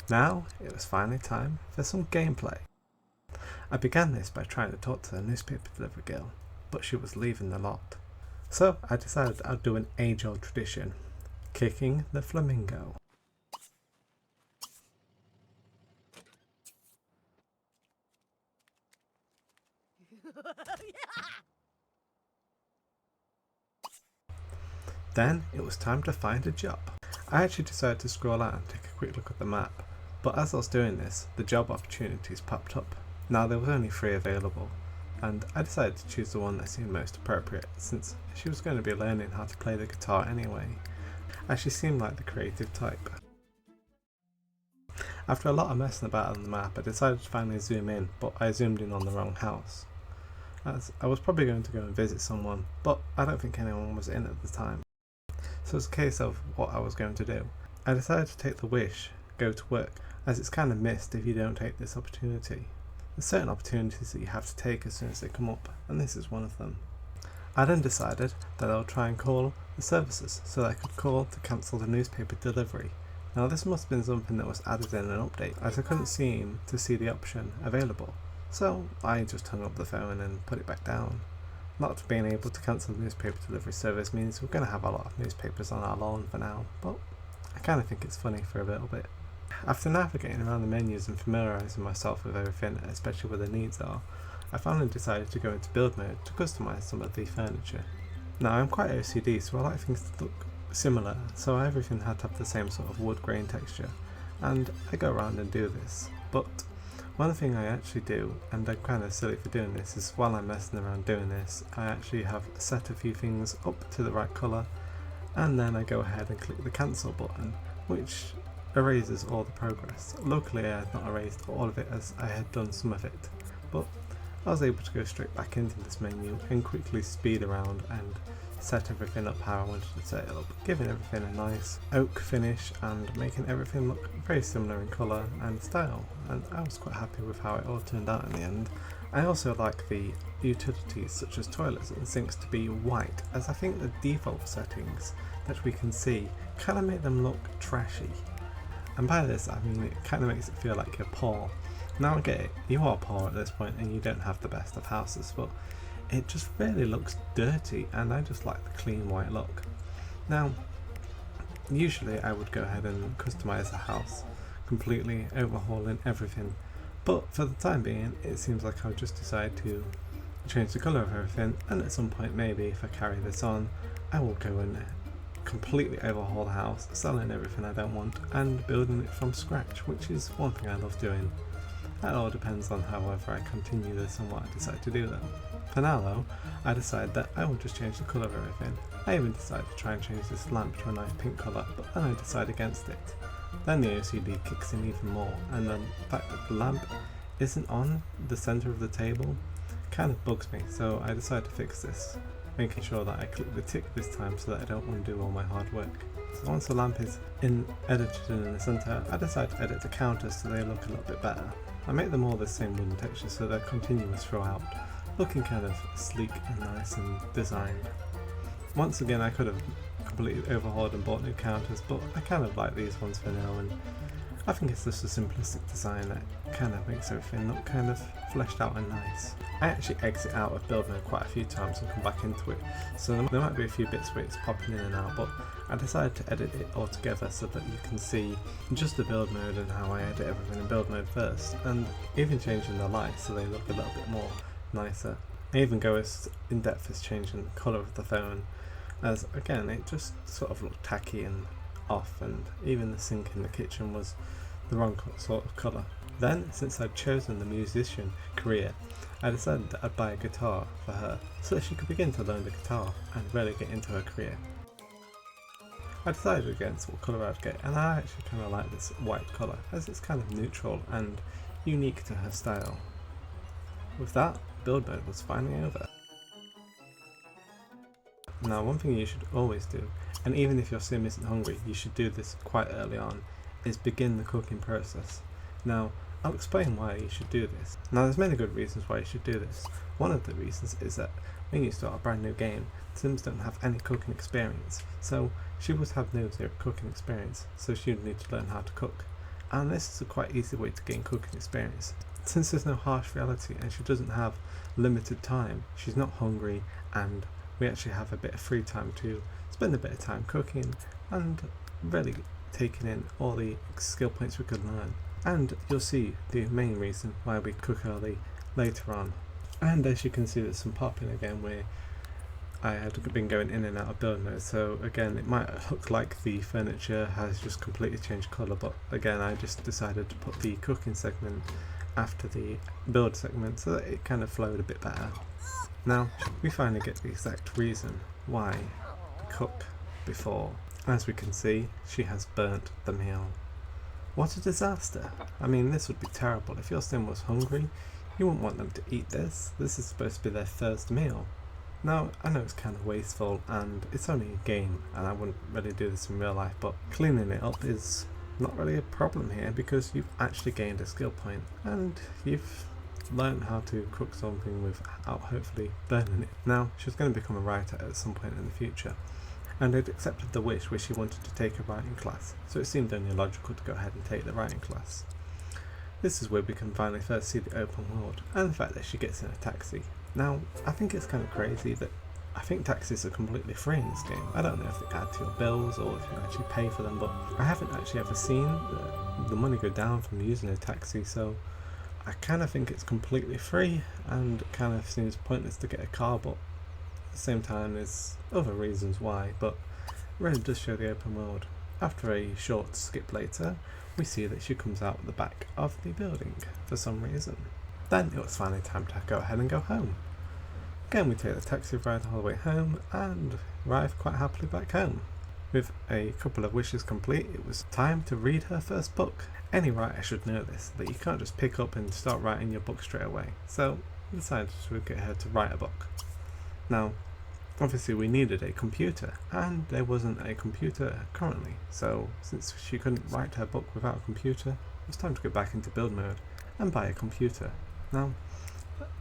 Now it was finally time for some gameplay. I began this by trying to talk to the newspaper delivery girl, but she was leaving the lot. So I decided I'd do an age-old tradition, kicking the flamingo. Then it was time to find a job. I actually decided to scroll out and take a quick look at the map, but as I was doing this, the job opportunities popped up. Now there was only 3 available, and I decided to choose the one that seemed most appropriate since she was going to be learning how to play the guitar anyway, as she seemed like the creative type. After a lot of messing about on the map, I decided to finally zoom in, but I zoomed in on the wrong house, as I was probably going to go and visit someone, but I don't think anyone was in at the time. So it's a case of what I was going to do. I decided to take the wish, go to work, as it's kind of missed if you don't take this opportunity. There's certain opportunities that you have to take as soon as they come up, and this is one of them. I then decided that I would try and call the services so that I could call to cancel the newspaper delivery. Now this must have been something that was added in an update, as I couldn't seem to see the option available. So I just hung up the phone and put it back down. Not being able to cancel the newspaper delivery service means we're going to have a lot of newspapers on our lawn for now, but I kind of think it's funny for a little bit. After navigating around the menus and familiarising myself with everything, especially where the needs are, I finally decided to go into build mode to customise some of the furniture. Now I'm quite OCD, so I like things to look similar, so everything had to have the same sort of wood grain texture, and I go around and do this. But one thing I actually do, and I'm kind of silly for doing this, is while I'm messing around doing this, I actually have set a few things up to the right colour, and then I go ahead and click the cancel button, which erases all the progress. Luckily I had not erased all of it as I had done some of it, but I was able to go straight back into this menu and quickly speed around and set everything up how I wanted to set it up, giving everything a nice oak finish and making everything look very similar in colour and style, and I was quite happy with how it all turned out in the end. I also like the utilities such as toilets and sinks to be white, as I think the default settings that we can see kind of make them look trashy. And by this I mean it kind of makes it feel like you're poor. Now I get it, you are poor at this point and you don't have the best of houses, but it just really looks dirty and I just like the clean white look. Now, usually I would go ahead and customise the house, completely overhauling everything, but for the time being it seems like I'll just decide to change the colour of everything, and at some point maybe if I carry this on I will go and completely overhaul the house, selling everything I don't want and building it from scratch, which is one thing I love doing. That all depends on however I continue this and what I decide to do though. For now though, I decided that I will just change the colour of everything. I even decided to try and change this lamp to a nice pink colour, but then I decide against it. Then the OCD kicks in even more, and the fact that the lamp isn't on the centre of the table kind of bugs me, so I decided to fix this, making sure that I click the tick this time so that I don't undo all my hard work. So once the lamp is edited in the centre, I decide to edit the counters so they look a little bit better. I make them all the same wooden texture so they're continuous throughout, looking kind of sleek and nice and designed. Once again I could have completely overhauled and bought new counters, but I kind of like these ones for now, and I think it's just a simplistic design that kind of makes everything look kind of fleshed out and nice. I actually exit out of build mode quite a few times and come back into it, so there might be a few bits where it's popping in and out, but I decided to edit it all together so that you can see just the build mode and how I edit everything in build mode first, and even changing the lights so they look a little bit more nicer. I even go as in depth as changing the colour of the phone, as again it just sort of looked tacky and off, and even the sink in the kitchen was the wrong sort of colour. Then, since I'd chosen the musician career, I decided that I'd buy a guitar for her so that she could begin to learn the guitar and really get into her career. I decided against what colour I'd get, and I actually kind of like this white colour as it's kind of neutral and unique to her style. With that, build mode was finally over. Now one thing you should always do, and even if your sim isn't hungry, you should do this quite early on, is begin the cooking process. Now I'll explain why you should do this. Now there's many good reasons why you should do this. One of the reasons is that when you start a brand new game, Sims don't have any cooking experience, so she would have no cooking experience, so she would need to learn how to cook. and this is a quite easy way to gain cooking experience. Since there's no harsh reality and she doesn't have limited time, she's not hungry, and we actually have a bit of free time to spend a bit of time cooking and really taking in all the skill points we could learn. And you'll see the main reason why we cook early later on. And as you can see, there's some popping again where I had been going in and out of build mode, so again it might look like the furniture has just completely changed colour, but again I just decided to put the cooking segment after the build segment so that it kind of flowed a bit better. Now we finally get the exact reason why we cook before. As we can see, she has burnt the meal. What a disaster! I mean, this would be terrible. If your sim was hungry, you wouldn't want them to eat this. This is supposed to be their first meal. Now, I know it's kind of wasteful and it's only a game and I wouldn't really do this in real life, but cleaning it up is not really a problem here because you've actually gained a skill point and you've learned how to cook something without hopefully burning it. Now, she was going to become a writer at some point in the future, and had accepted the wish where she wanted to take a writing class, so it seemed only logical to go ahead and take the writing class. This is where we can finally first see the open world, and the fact that she gets in a taxi. Now, I think it's kind of crazy that I think taxis are completely free in this game. I don't know if they add to your bills or if you actually pay for them, but I haven't actually ever seen the money go down from using a taxi, so I kind of think it's completely free, and it kind of seems pointless to get a car, but at the same time there's other reasons why, but it really does show the open world. After a short skip later, we see that she comes out the back of the building for some reason. Then it was finally time to go ahead and go home. Again, we take the taxi ride all the way home and arrive quite happily back home. With a couple of wishes complete, it was time to read her first book. Any writer should know this, that you can't just pick up and start writing your book straight away. So we decided to get her to write a book. Now, obviously we needed a computer, and there wasn't a computer currently, so since she couldn't write her book without a computer, it was time to go back into build mode and buy a computer. Now,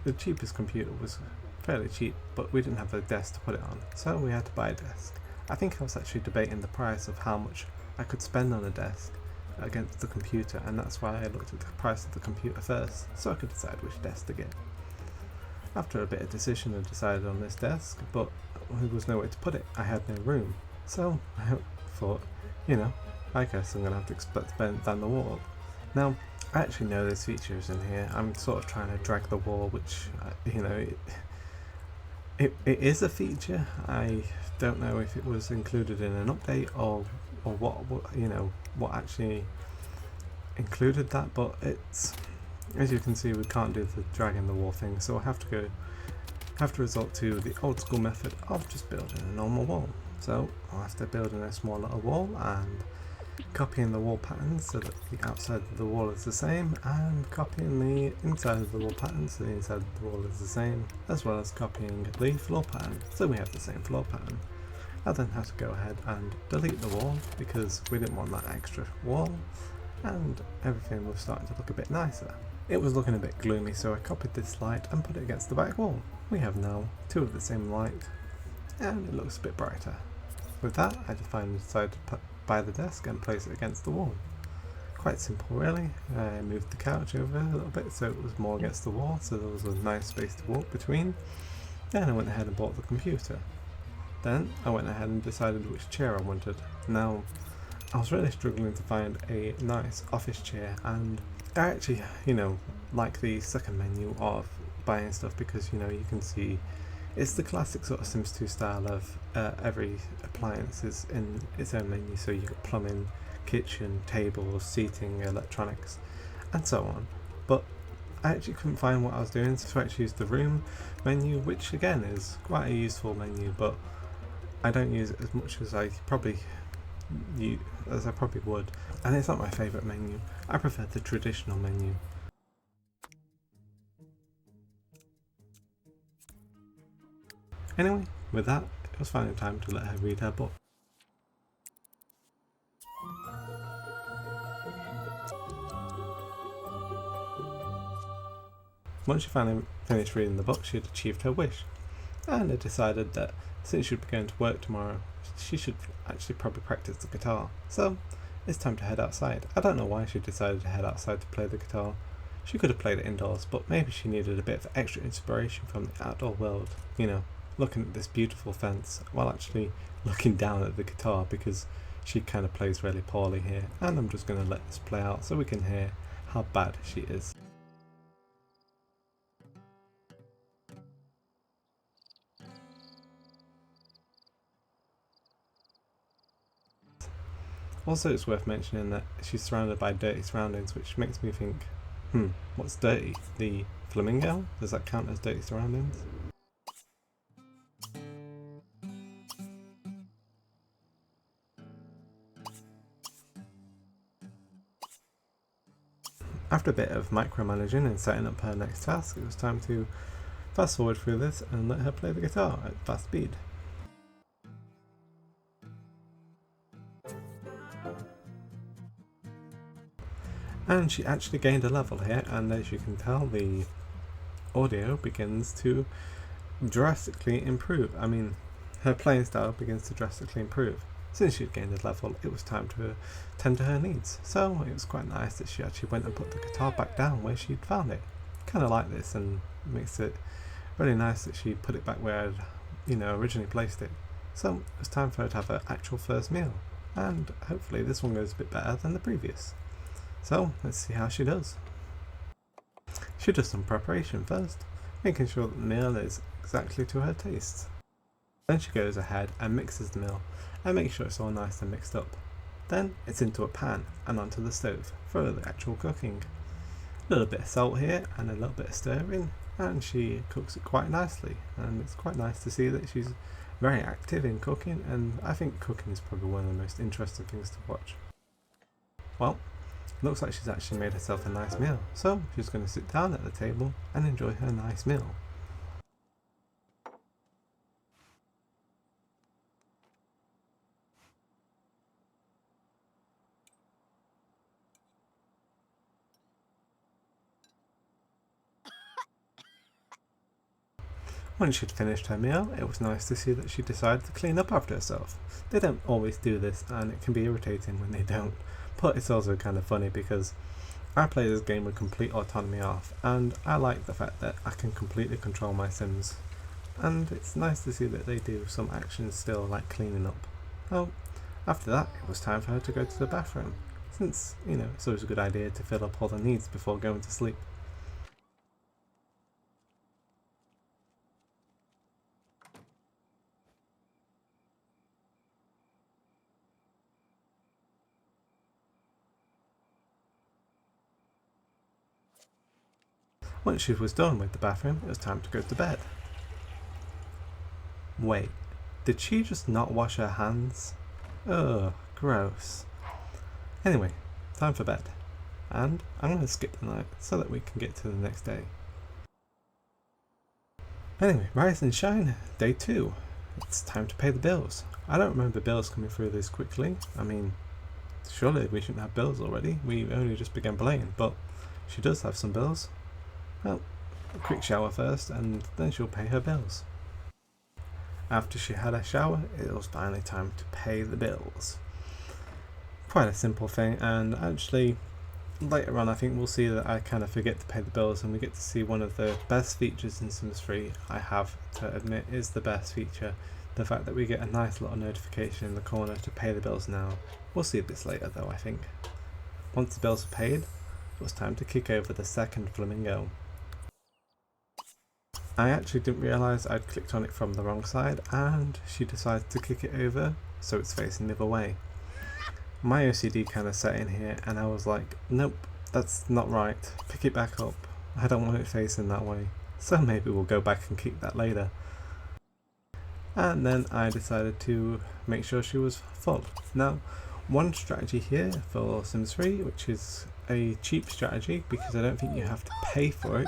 the cheapest computer was fairly cheap, but we didn't have a desk to put it on, so we had to buy a desk. I think I was actually debating the price of how much I could spend on a desk against the computer, and that's why I looked at the price of the computer first, so I could decide which desk to get. After a bit of decision, I decided on this desk, but there was nowhere to put it. I had no room, so I thought, I guess I'm going to have to expand down the wall. Now, I actually know there's features in here. I'm sort of trying to drag the wall, which, it is a feature. I don't know if it was included in an update or what actually included that, but it's, as you can see, we can't do the dragging the wall thing, so I have to resort to the old school method of just building a normal wall. So I'll have to build in a small little wall and copying the wall patterns so that the outside of the wall is the same, and copying the inside of the wall pattern so the inside of the wall is the same, as well as copying the floor pattern so we have the same floor pattern. I then have to go ahead and delete the wall because we didn't want that extra wall, and everything was starting to look a bit nicer. It was looking a bit gloomy, so I copied this light and put it against the back wall. We have now two of the same light, and it looks a bit brighter. With that, I just finally decided to buy the desk and place it against the wall. Quite simple really. I moved the couch over a little bit so it was more against the wall, so there was a nice space to walk between. Then I went ahead and bought the computer. Then I went ahead and decided which chair I wanted. Now, I was really struggling to find a nice office chair, and I actually, like the second menu of buying stuff because, you can see it's the classic sort of Sims 2 style of every appliance is in its own menu, so you've got plumbing, kitchen, tables, seating, electronics, and so on. But I actually couldn't find what I was doing, so I actually used the room menu, which again is quite a useful menu, but I don't use it as much as I probably would, and it's not my favourite menu. I prefer the traditional menu. Anyway, with that, it was finally time to let her read her book. Once she finally finished reading the book, she had achieved her wish, and I decided that since she'd be going to work tomorrow, she should actually probably practice the guitar. So it's time to head outside. I don't know why she decided to head outside to play the guitar. She could have played it indoors, but maybe she needed a bit of extra inspiration from the outdoor world, you know, looking at this beautiful fence while actually looking down at the guitar, because she kind of plays really poorly here, and I'm just going to let this play out so we can hear how bad she is. Also, it's worth mentioning that she's surrounded by dirty surroundings, which makes me think, what's dirty? The flamingo? Does that count as dirty surroundings? After a bit of micromanaging and setting up her next task, it was time to fast forward through this and let her play the guitar at fast speed. And she actually gained a level here, and as you can tell, the audio begins to drastically improve. I mean, her playing style begins to drastically improve. Since she'd gained a level, it was time to tend to her needs. So it was quite nice that she actually went and put the guitar back down where she'd found it. Kind of like this, and makes it really nice that she put it back where I'd, originally placed it. So it was time for her to have her actual first meal, and hopefully this one goes a bit better than the previous. So let's see how she does. She does some preparation first, making sure that the meal is exactly to her tastes. Then she goes ahead and mixes the meal and makes sure it's all nice and mixed up. Then it's into a pan and onto the stove for the actual cooking. A little bit of salt here and a little bit of stirring, and she cooks it quite nicely, and it's quite nice to see that she's very active in cooking, and I think cooking is probably one of the most interesting things to watch. Well, looks like she's actually made herself a nice meal, so she's going to sit down at the table and enjoy her nice meal. When she'd finished her meal, it was nice to see that she decided to clean up after herself. They don't always do this, and it can be irritating when they don't, but it's also kind of funny because I play this game with complete autonomy off, and I like the fact that I can completely control my Sims, and it's nice to see that they do some actions still, like cleaning up. Well, after that, it was time for her to go to the bathroom, since, it's always a good idea to fill up all the needs before going to sleep. Once she was done with the bathroom, it was time to go to bed. Wait, did she just not wash her hands? Ugh, gross. Anyway, time for bed. And I'm going to skip the night so that we can get to the next day. Anyway, rise and shine, day 2. It's time to pay the bills. I don't remember bills coming through this quickly. I mean, surely we shouldn't have bills already. We only just began playing, but she does have some bills. Well, a quick shower first, and then she'll pay her bills. After she had a shower, it was finally time to pay the bills. Quite a simple thing, and actually later on I think we'll see that I kind of forget to pay the bills, and we get to see one of the best features in Sims 3, I have to admit is the best feature. The fact that we get a nice little notification in the corner to pay the bills now. We'll see this later though, I think. Once the bills are paid, it was time to kick over the second flamingo. I actually didn't realise I'd clicked on it from the wrong side, and she decided to kick it over so it's facing the other way. My OCD kind of set in here, and I was like, nope, that's not right, pick it back up, I don't want it facing that way, so maybe we'll go back and kick that later. And then I decided to make sure she was full. Now, one strategy here for Sims 3, which is a cheap strategy because I don't think you have to pay for it,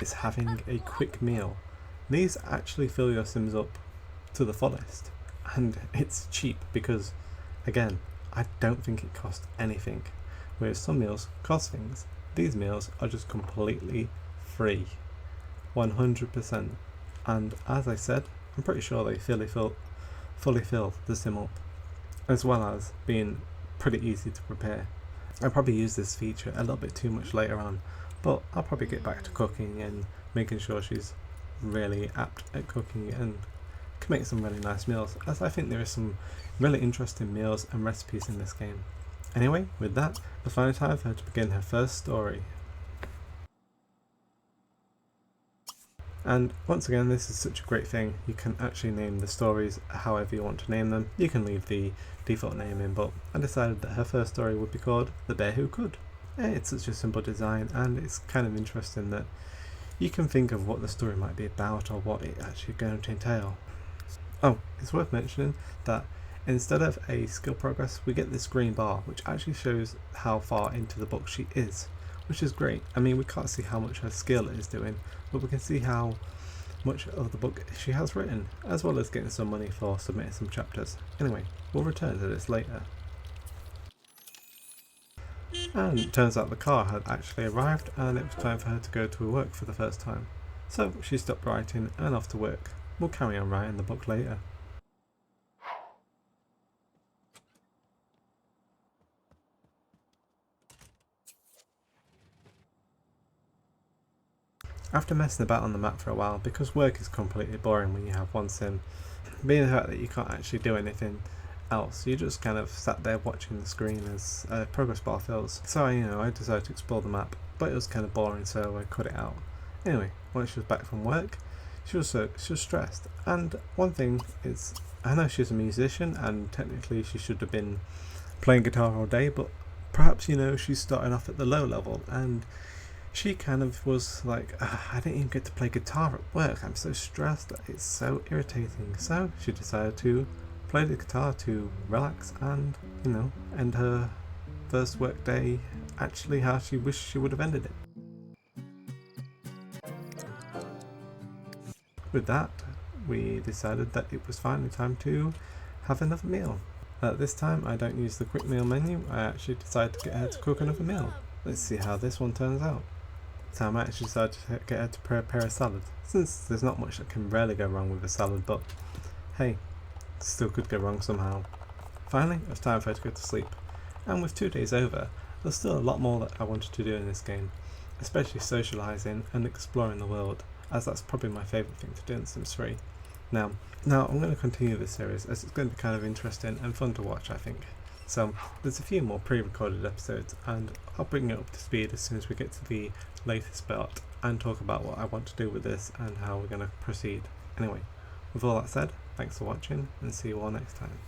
is having a quick meal. These actually fill your Sims up to the fullest, and it's cheap because, again, I don't think it costs anything, whereas some meals cost things. These meals are just completely free, 100%, and as I said, I'm pretty sure they fully fill the Sim up, as well as being pretty easy to prepare. I'll probably use this feature a little bit too much later on, but I'll probably get back to cooking and making sure she's really apt at cooking and can make some really nice meals, as I think there is some really interesting meals and recipes in this game. Anyway, with that, it's finally time for her to begin her first story. And once again, this is such a great thing. You can actually name the stories however you want to name them. You can leave the default name in, but I decided that her first story would be called The Bear Who Could. It's such a simple design, and it's kind of interesting that you can think of what the story might be about or what it's actually going to entail. Oh, it's worth mentioning that instead of a skill progress, we get this green bar, which actually shows how far into the book she is, which is great. I mean, we can't see how much her skill is doing, but we can see how much of the book she has written, as well as getting some money for submitting some chapters. Anyway, we'll return to this later. And it turns out the car had actually arrived and it was time for her to go to work for the first time. So she stopped writing and off to work. We'll carry on writing the book later. After messing about on the map for a while, because work is completely boring when you have one sim, being the fact that you can't actually do anything else, you just kind of sat there watching the screen as a progress bar fills. So I decided to explore the map, but it was kind of boring, so I cut it out. Anyway, once she was back from work, she was stressed. And one thing is, I know she's a musician and technically she should have been playing guitar all day, but perhaps she's starting off at the low level, and she kind of was like, I didn't even get to play guitar at work, I'm so stressed, it's so irritating. So she decided to play the guitar to relax and, end her first work day actually how she wished she would have ended it. With that, we decided that it was finally time to have another meal. This time I don't use the quick meal menu, I actually decided to get her to cook another meal. Let's see how this one turns out. So I actually decided to get her to prepare a salad, since there's not much that can really go wrong with a salad, but hey, it still could go wrong somehow. Finally, it was time for her to go to sleep, and with 2 days over, there's still a lot more that I wanted to do in this game, especially socialising and exploring the world, as that's probably my favourite thing to do in Sims 3. Now I'm going to continue this series as it's going to be kind of interesting and fun to watch, I think. So there's a few more pre-recorded episodes and I'll bring it up to speed as soon as we get to the latest part and talk about what I want to do with this and how we're going to proceed. Anyway, with all that said, thanks for watching and see you all next time.